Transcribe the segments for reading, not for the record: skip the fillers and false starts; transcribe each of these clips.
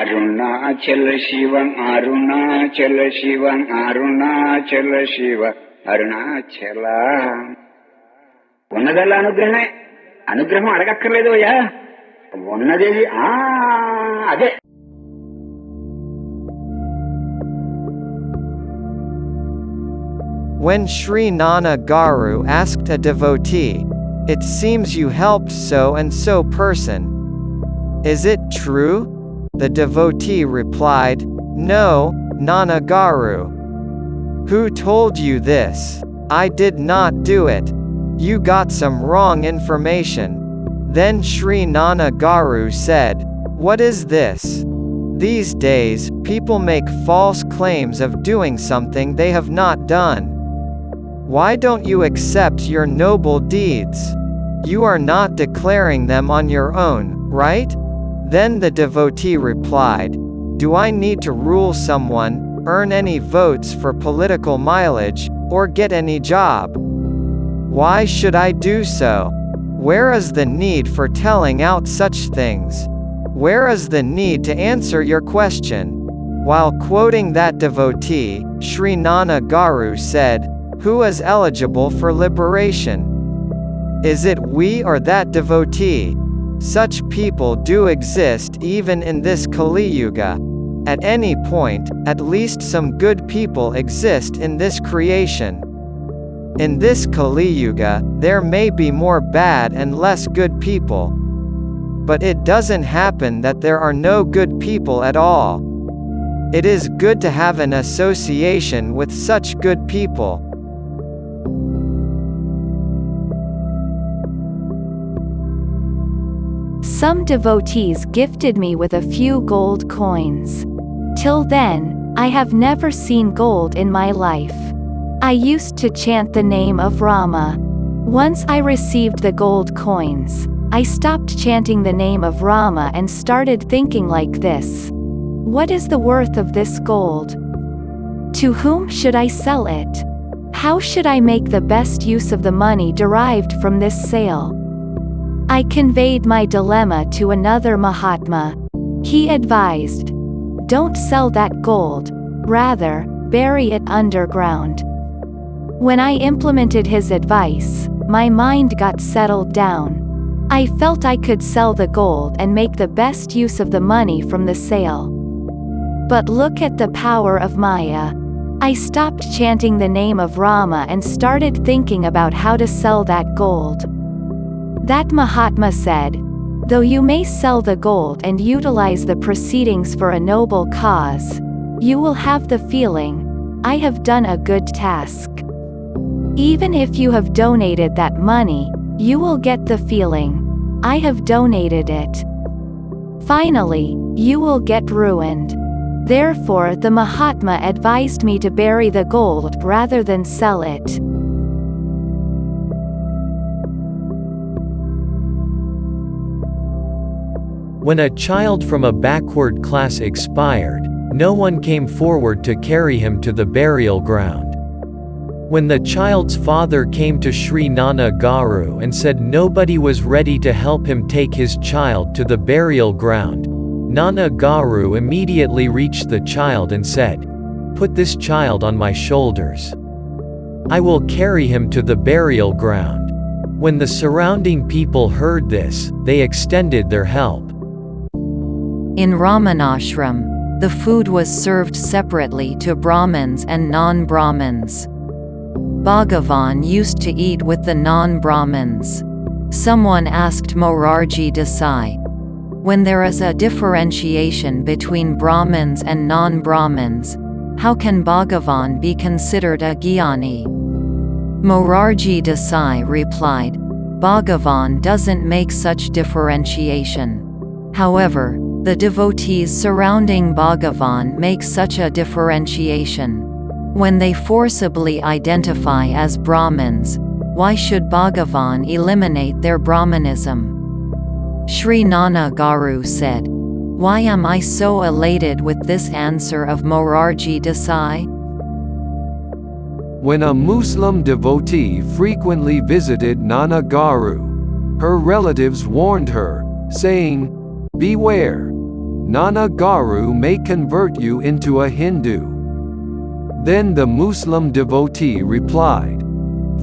Arunachala Shiva, Arunachala Shiva, Arunachala Shiva, Arunachala. ఉన్నదల్లా అనుగ్రహమే. అనుగ్రహం అడగక్కర్లేదు అయ్యా, ఉన్నదేది అదే. When Sri Nannagaru asked a devotee, "It seems you helped so and so person. Is it true?" The devotee replied, "No, Nannagaru. Who told you this? I did not do it. You got some wrong information." Then Sri Nannagaru said, "What is this? These days, people make false claims of doing something they have not done. Why don't you accept your noble deeds? You are not declaring them on your own, right?" Then the devotee replied, "Do I need to rule someone, earn any votes for political mileage, or get any job? Why should I do so? Where is the need for telling out such things? Where is the need to answer your question?" While quoting that devotee, Sri Nannagaru said, "Who is eligible for liberation? Is it we or that devotee? Such people do exist even in this Kali Yuga. At any point, at least some good people exist in this creation. In this Kali Yuga, there may be more bad and less good people. But it doesn't happen that there are no good people at all. It is good to have an association with such good people." Some devotees gifted me with a few gold coins. Till then, I have never seen gold in my life. I used to chant the name of Rama. Once I received the gold coins, I stopped chanting the name of Rama and started thinking like this: what is the worth of this gold? To whom should I sell it? How should I make the best use of the money derived from this sale? I conveyed my dilemma to another Mahatma. He advised, "Don't sell that gold, rather, bury it underground." When I implemented his advice, my mind got settled down. I felt I could sell the gold and make the best use of the money from the sale. But look at the power of Maya. I stopped chanting the name of Rama and started thinking about how to sell that gold. That Mahatma said, "Though you may sell the gold and utilize the proceedings for a noble cause, you will have the feeling, 'I have done a good task.' Even if you have donated that money, you will get the feeling, 'I have donated it.' Finally, you will get ruined. Therefore the Mahatma advised me to bury the gold rather than sell it." When a child from a backward class expired, no one came forward to carry him to the burial ground. When the child's father came to Sri Nannagaru and said nobody was ready to help him take his child to the burial ground, Nannagaru immediately reached the child and said, "Put this child on my shoulders. I will carry him to the burial ground." When the surrounding people heard this, they extended their help. In Ramanashram, the food was served separately to Brahmins and non-Brahmins. Bhagavan used to eat with the non-Brahmins. Someone asked Morarji Desai, "When there is a differentiation between Brahmins and non-Brahmins, how can Bhagavan be considered a Gyani?" Morarji Desai replied, "Bhagavan doesn't make such differentiation. However, the devotees surrounding Bhagavan make such a differentiation. When they forcibly identify as Brahmins, why should Bhagavan eliminate their Brahmanism?" Sri Nannagaru said, "Why am I so elated with this answer of Morarji Desai?" When a Muslim devotee frequently visited Nannagaru, her relatives warned her, saying, "Beware. Nannagaru may convert you into a Hindu." Then the Muslim devotee replied,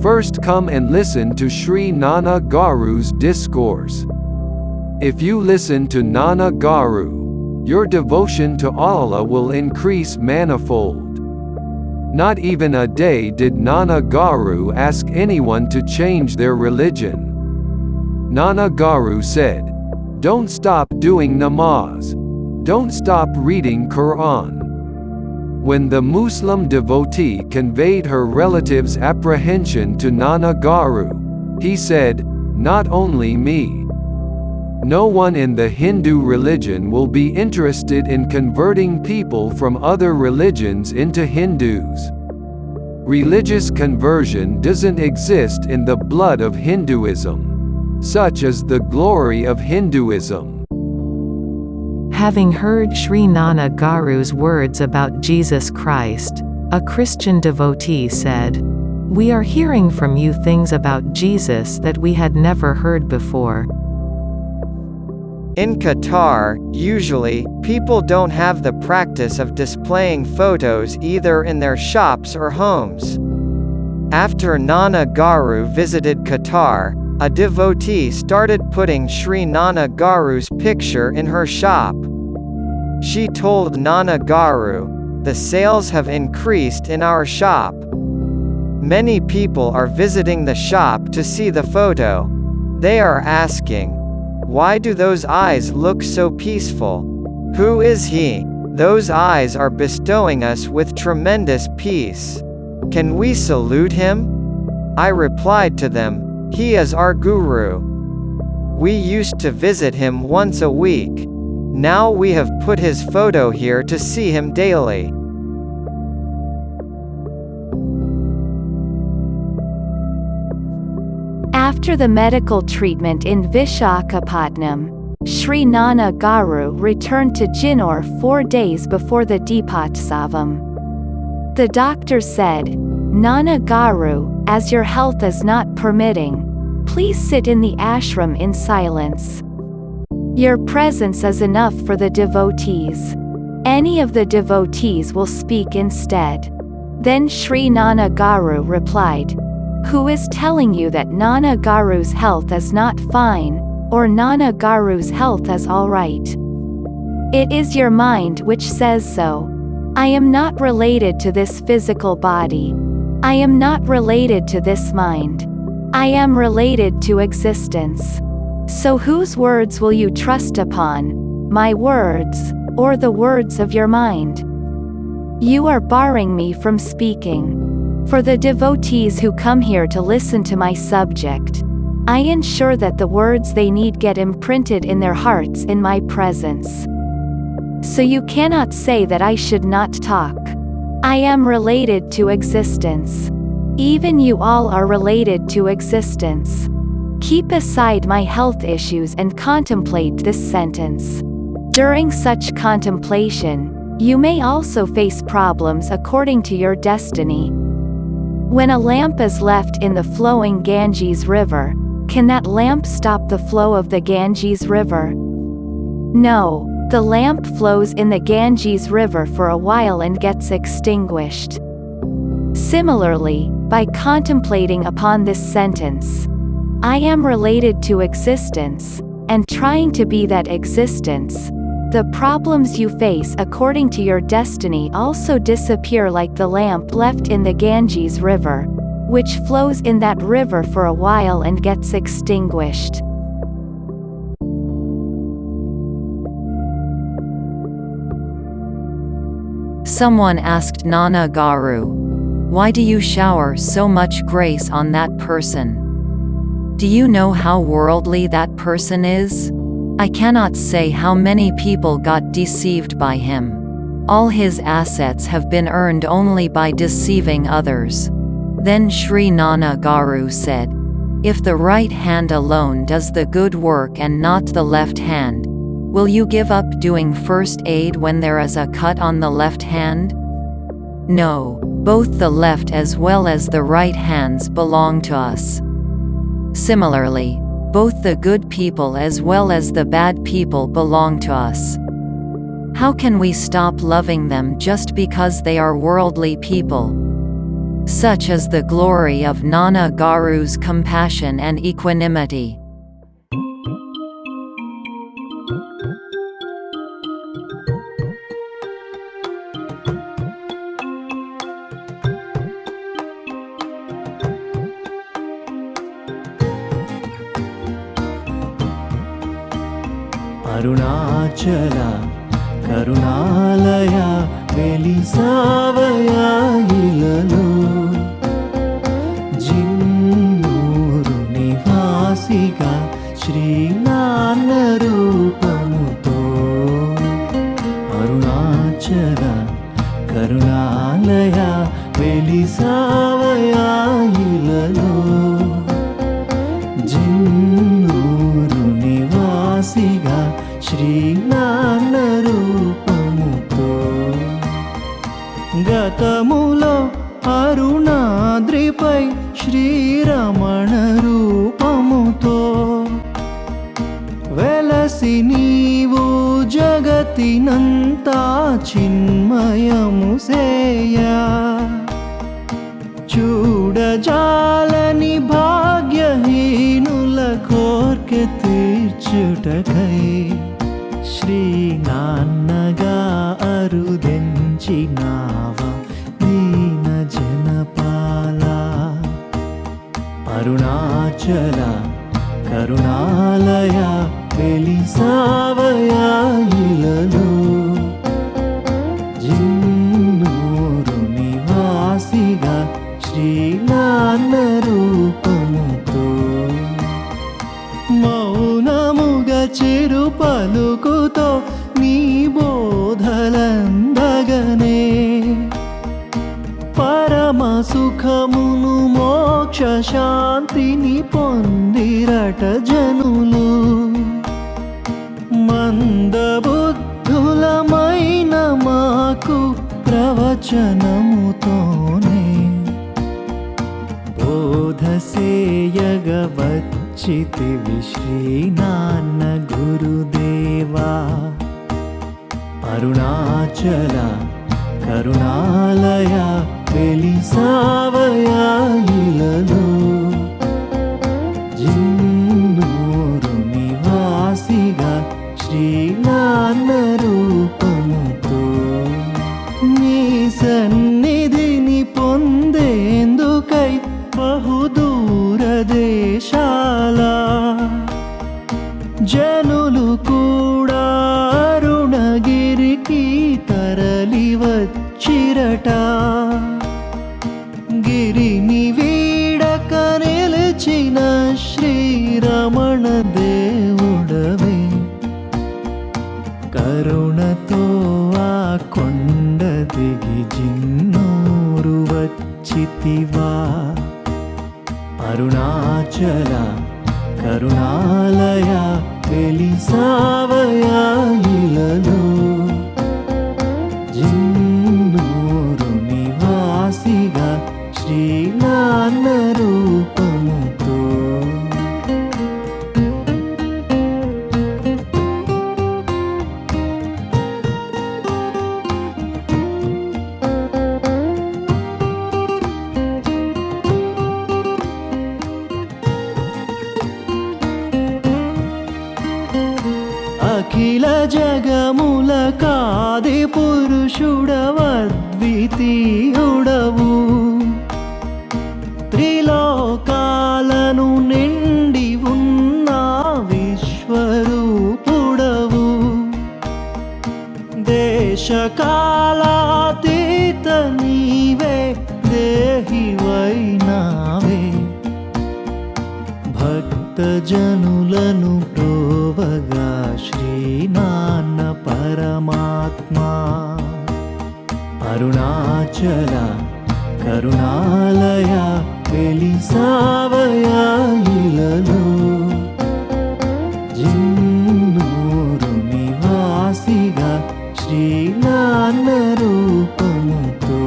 "First come and listen to Sri Nannagaru's discourse. If you listen to Nannagaru, your devotion to Allah will increase manifold." Not even a day did Nannagaru ask anyone to change their religion. Nannagaru said, "Don't stop doing namaz. Don't stop reading Quran." When the Muslim devotee conveyed her relative's apprehension to Nannagaru, he said, "Not only me. No one in the Hindu religion will be interested in converting people from other religions into Hindus. Religious conversion doesn't exist in the blood of Hinduism. Such is the glory of Hinduism." Having heard Sri Nannagaru's words about Jesus Christ, a Christian devotee said, "We are hearing from you things about Jesus that we had never heard before." In Qatar, usually, people don't have the practice of displaying photos either in their shops or homes. After Nannagaru visited Qatar, a devotee started putting Sri Nannagaru's picture in her shop. She told Nannagaru, "The sales have increased in our shop. Many people are visiting the shop to see the photo. They are asking, 'Why do those eyes look so peaceful? Who is he? Those eyes are bestowing us with tremendous peace. Can we salute him?' I replied to them, 'He is our guru. We used to visit him once a week. Now we have put his photo here to see him daily.'" After the medical treatment in Vishakhapatnam, Sri Nannagaru returned to Jinnor 4 days before the Deepotsavam. The doctor said, "Nannagaru, as your health is not permitting, please sit in the ashram in silence. Your presence is enough for the devotees. Any of the devotees will speak instead." Then Sri Nannagaru replied, "Who is telling you that Nannagaru's health is not fine, or Nannagaru's health is all right? It is your mind which says so. I am not related to this physical body. I am not related to this mind. I am related to existence. So whose words will you trust upon, my words, or the words of your mind? You are barring me from speaking. For the devotees who come here to listen to my subject, I ensure that the words they need get imprinted in their hearts in my presence. So you cannot say that I should not talk. I am related to existence. Even you all are related to existence. Keep aside my health issues and contemplate this sentence. During such contemplation, you may also face problems according to your destiny. When a lamp is left in the flowing Ganges River, can that lamp stop the flow of the Ganges River? No, the lamp flows in the Ganges River for a while and gets extinguished. Similarly, by contemplating upon this sentence, I am related to existence, and trying to be that existence, the problems you face according to your destiny also disappear like the lamp left in the Ganges River, which flows in that river for a while and gets extinguished. Someone asked Nannagaru, "Why do you shower so much grace on that person? Do you know how worldly that person is? I cannot say how many people got deceived by him. All his assets have been earned only by deceiving others." Then Sri Nannagaru said, "If the right hand alone does the good work and not the left hand, will you give up doing first aid when there is a cut on the left hand? No, both the left as well as the right hands belong to us. Similarly, both the good people as well as the bad people belong to us. How can we stop loving them just because they are worldly people? Such is the glory of Nannagaru's compassion and equanimity. Arunachal కరుణాలయ వెలిసావయా ఇలలో జిన్నూరు నివాసిగా శ్రీనాన్న రూపముతో అరుణాచల కరుణాలయ వెలిసావయా ఇలలో జిన్నూరు నివాసిగా శ్రీనాన్న రూపముతో గతములో అరుణాద్రిపై శ్రీరమణ రూపముతో వెలసి నీవు జగతినంతా చిన్మయము సేయా చూడజాలని భాగ్యహీనుల కోర్కె తీర్చుటకై శ్రీనాన్నగా అరుదెంచినావా దీన జనపాల అరుణాచల కరుణాలయ వెలిసావయా ఇలలో జిన్నూరు నివాసిగా శ్రీనాన్న రూపముతో మౌనముగా చిరు పలుకుతో నీ బోధలందగనే పరమ సుఖమును మోక్ష శాంతిని పొందిరట జనులు మందబుద్ధులమైన మాకు ప్రవచనముతోనే బోధసేయగ వచ్చితివి శ్రీనాన్న గురుదేవా అరుణాచల కరుణాలయ వెలిసావయా ఇలలో జిన్నూరు నివాసిగా శ్రీనాన్న రూపముతో నీ సన్నిధిని పొందేందుకై బహుదూర దేశాల జనులు కూడా అరుణగిరికి తరలి వచ్చిరట గిరిని వీడక నిలిచిన శ్రీరమణ దేవుడవే కరుణతో ఆ కొండ దిగి జిన్నూరు వచ్చితివా అరుణాచల కరుణాలయ వెలిసావయా ఇలలో జిన్నూరు నివాసిగా శ్రీనాన్న రూపముతో అఖిల జగముల కాది పురుషుడవద్వితీయుడవు త్రిలోకాలను నిండి ఉన్న విశ్వరూపుడవు దేశకాలాతీత నీవే దేహివైనావే భక్తజనులను ప్రోవగా శ్రీనాన్న పరమాత్మా అరుణాచల కరుణాలయ వెలిసావయా ఇలలో జిన్నూరు నివాసిగా శ్రీనాన్న రూపముతో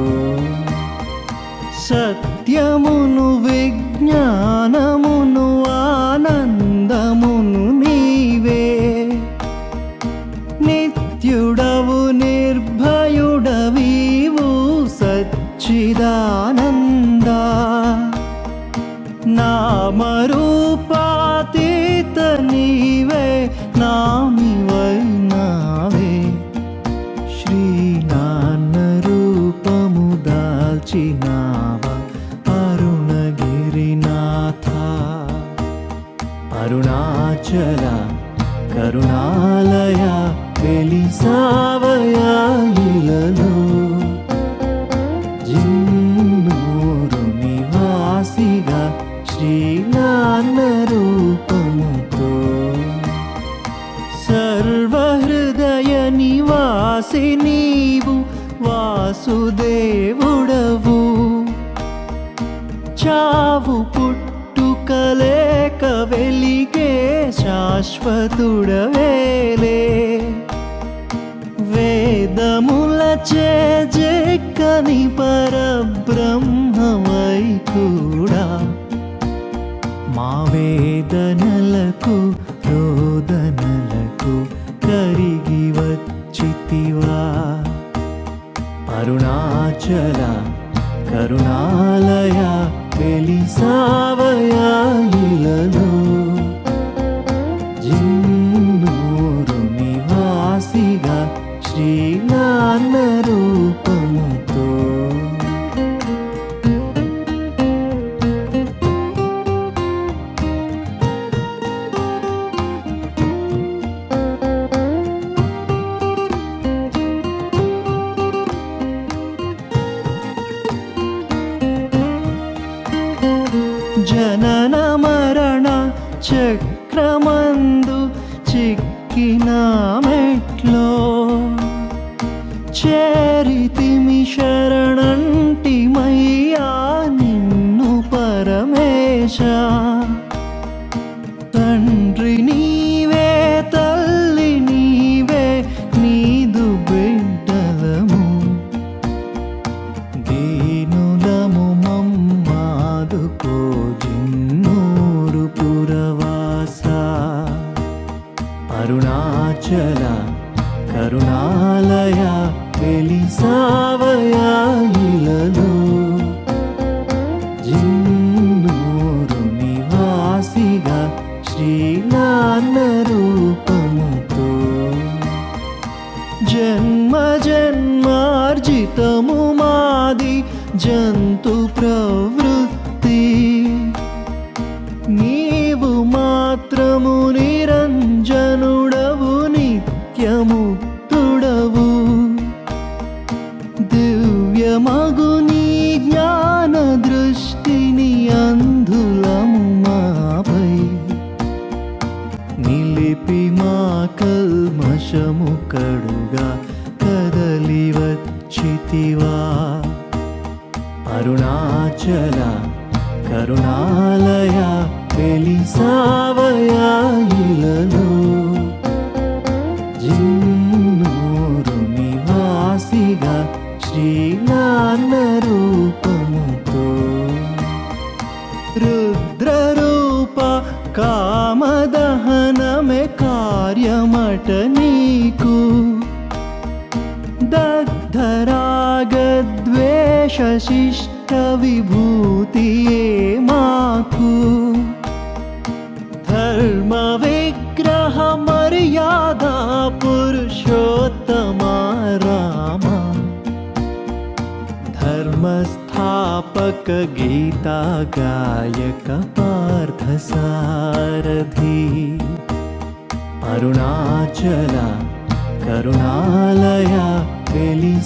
సత్యమును విజ్ఞానమును ఆనందమును నీవే నిత్యుడవు సావయాయిలలో జిన్నూరు నివాసిగా శ్రీనాన్న రూపముతో సర్వహృదయ నివాసి నీవు వాసుదేవుడవు చావు పుట్టుకలేక వెలిగే శాశ్వతుడవేలే వేదములచే జెక్కని పరబ్రహ్మవై కూడా మా వేదనలకు రోదనలకు కరిగి వచ్చితివా అరుణాచల కరుణాలయ వెలిసావయాయిలలో జిన్నూరు నివాసిగా శ్రీనాన్న రూపముతో జనన మరణ చక్రమందు చిక్కిన మెట్లో చేరితిమి శరణంటిమయ్యా నిన్ను పరమేశ తండ్రి నీవే తల్లి నీవే నీదు బిడ్డలము దీనులము మమ్మాదుకో జిన్నూరు పురవాస అరుణాచల కరుణాలయ వెలిసావయాయిలలో జిన్నూరు నివాసిగా శ్రీనాన్న రూపముతో జన్మ జన్మార్జితము మాది జంతు ప్రవృత్తి నీవు మాత్రము నిరంజనుడవు నిత్యముక్తుడవు దివ్యమగు నీ జ్ఞాన దృష్టిని అంధులము మాపై నిలిపి మా కల్మషము కడుగా కదలి వచ్చితివా అరుణాచల కరుణాలయ వెలిసావయాయిలలో జిన్నూరు నివాసిగా శ్రీనాన్న రూపముతో రుద్రరూప కామదహనమే కార్యమట నీకు దగ్ధరాగద్వేష శిష్ట విభూతియే మాకు ధర్మ విగ్రహ మర్యాదా పురుషోత్తమ రామ ధర్మస్థాపక గీతా గాయక పార్థ సారథి అరుణాచల కరుణాలయ వెలిసావయాయిలలో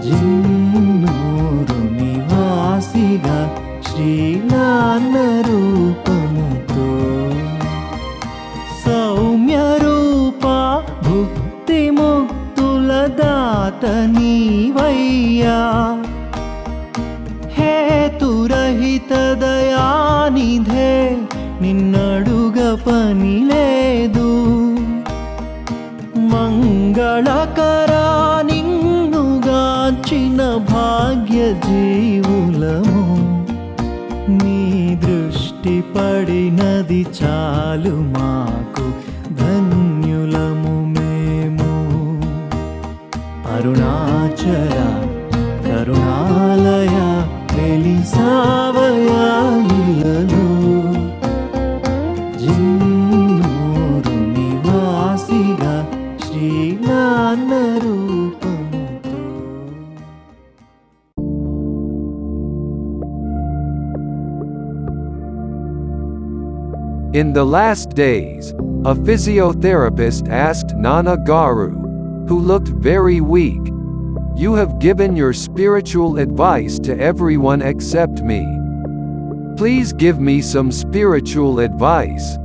జిన్నూరు నివాసిగా శ్రీనాన్న రూపముతో సౌమ్య రూప భుక్తి ముక్తుల దాత నీవయ్యా హేతురహిత దయానిధే నిన్నడుగ పని లేదు మంగళకరా నిన్నుగాచిన భాగ్య జీవులము నీ దృష్టి పడినది చాలు మాకు ధన్యులము మేము Arunachal కరుణాలయ వెలిసావయాయిలలో Jinnuru నివాసిగా శ్రీనాన్న రూపముతో In the last days, A physiotherapist asked Nannagaru, who looked very weak. You have given your spiritual advice to everyone except me. Please give me some spiritual advice.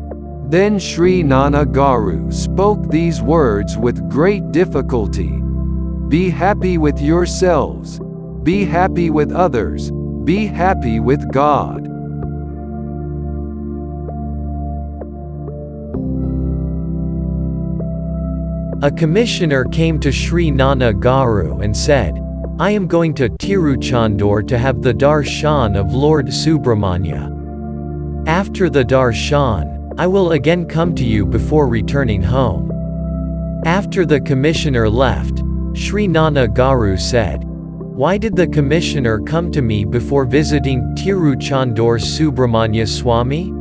Then Sri Nannagaru spoke these words with great difficulty. Be happy with yourselves. Be happy with others. Be happy with God. A commissioner came to Sri Nannagaru and said, I am going to Tiruchandur to have the darshan of Lord Subramanya. After the darshan, I will again come to you before returning home. After the commissioner left, Sri Nannagaru said, Why did the commissioner come to me before visiting Tiruchandur Subramanya Swami?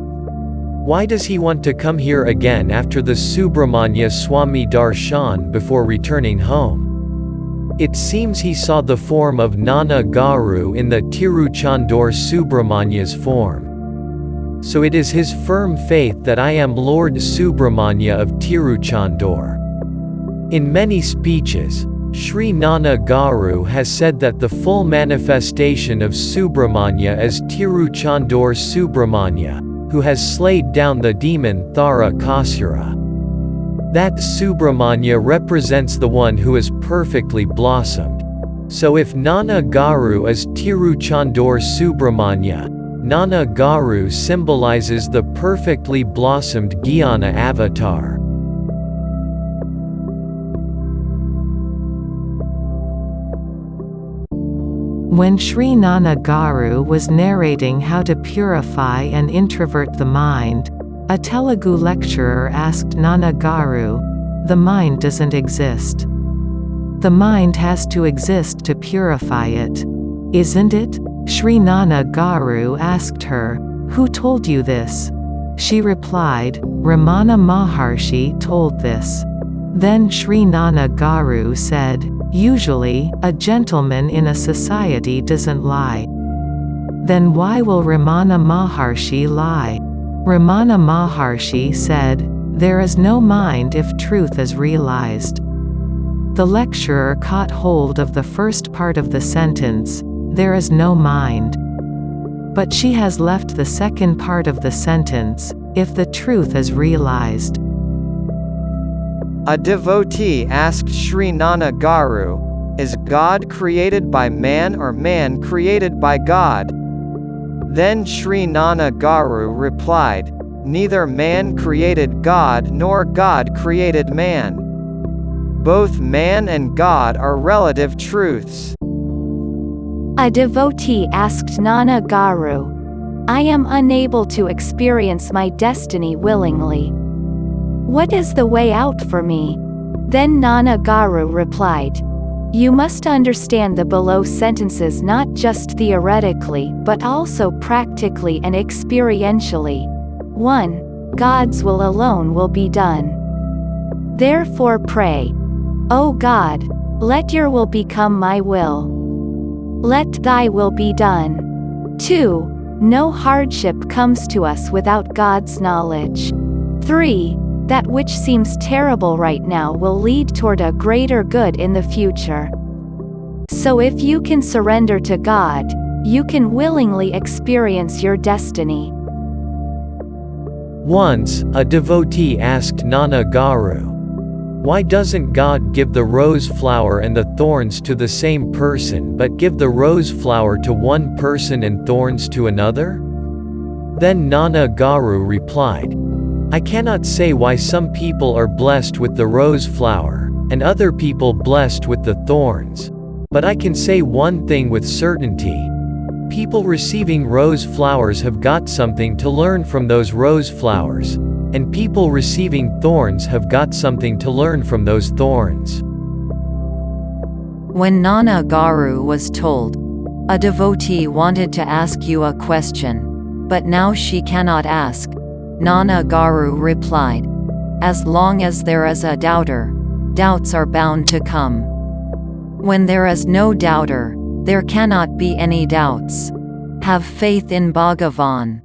Why does he want to come here again after the Subramanya Swami darshan before returning home? It seems he saw the form of Nannagaru in the Tiruchandur Subramanya's form. So it is his firm faith that I am Lord Subramanya of Tiruchandur. In many speeches, Sri Nannagaru has said that the full manifestation of Subramanya is Tiruchandur Subramanya, who has slayed down the demon Tharakasura. That Subramanya represents the one who is perfectly blossomed. So if Nannagaru is Tiruchandur Subramanya, Nannagaru symbolizes the perfectly blossomed Jnana avatar. When Sri Nannagaru was narrating how to purify and introvert the mind, a Telugu lecturer asked Nannagaru, "The mind doesn't exist. The mind has to exist to purify it. Isn't it?" Sri Nannagaru asked her, "Who told you this?" She replied, "Ramana Maharshi told this." Then Sri Nannagaru said, "Usually, a gentleman in a society doesn't lie. Then why will Ramana Maharshi lie?" Ramana Maharshi said, "There is no mind if truth is realized." The lecturer caught hold of the first part of the sentence, "There is no mind." But she has left the second part of the sentence, "if the truth is realized." A devotee asked Sri Nannagaru, "Is God created by man or man created by God?" Then Sri Nannagaru replied, "Neither man created God nor God created man. Both man and God are relative truths." A devotee asked Nannagaru, "I am unable to experience my destiny willingly. What is the way out for me?" Then Nannagaru replied, "You must understand the below sentences not just theoretically but also practically and experientially. 1. God's will alone will be done. Therefore pray, O God, let your will become my will. Let thy will be done. 2. No hardship comes to us without God's knowledge. 3. That which seems terrible right now will lead toward a greater good in the future. So if you can surrender to God, you can willingly experience your destiny." Once, a devotee asked Nannagaru, "Why doesn't God give the rose flower and the thorns to the same person but give the rose flower to one person and thorns to another?" Then Nannagaru replied, "I cannot say why some people are blessed with the rose flower, and other people blessed with the thorns. But I can say one thing with certainty. People receiving rose flowers have got something to learn from those rose flowers, and people receiving thorns have got something to learn from those thorns." When Nannagaru was told, "A devotee wanted to ask you a question, but now she cannot ask," Nannagaru replied, "As long as there is a doubter, doubts are bound to come. When there is no doubter, there cannot be any doubts. Have faith in Bhagavan."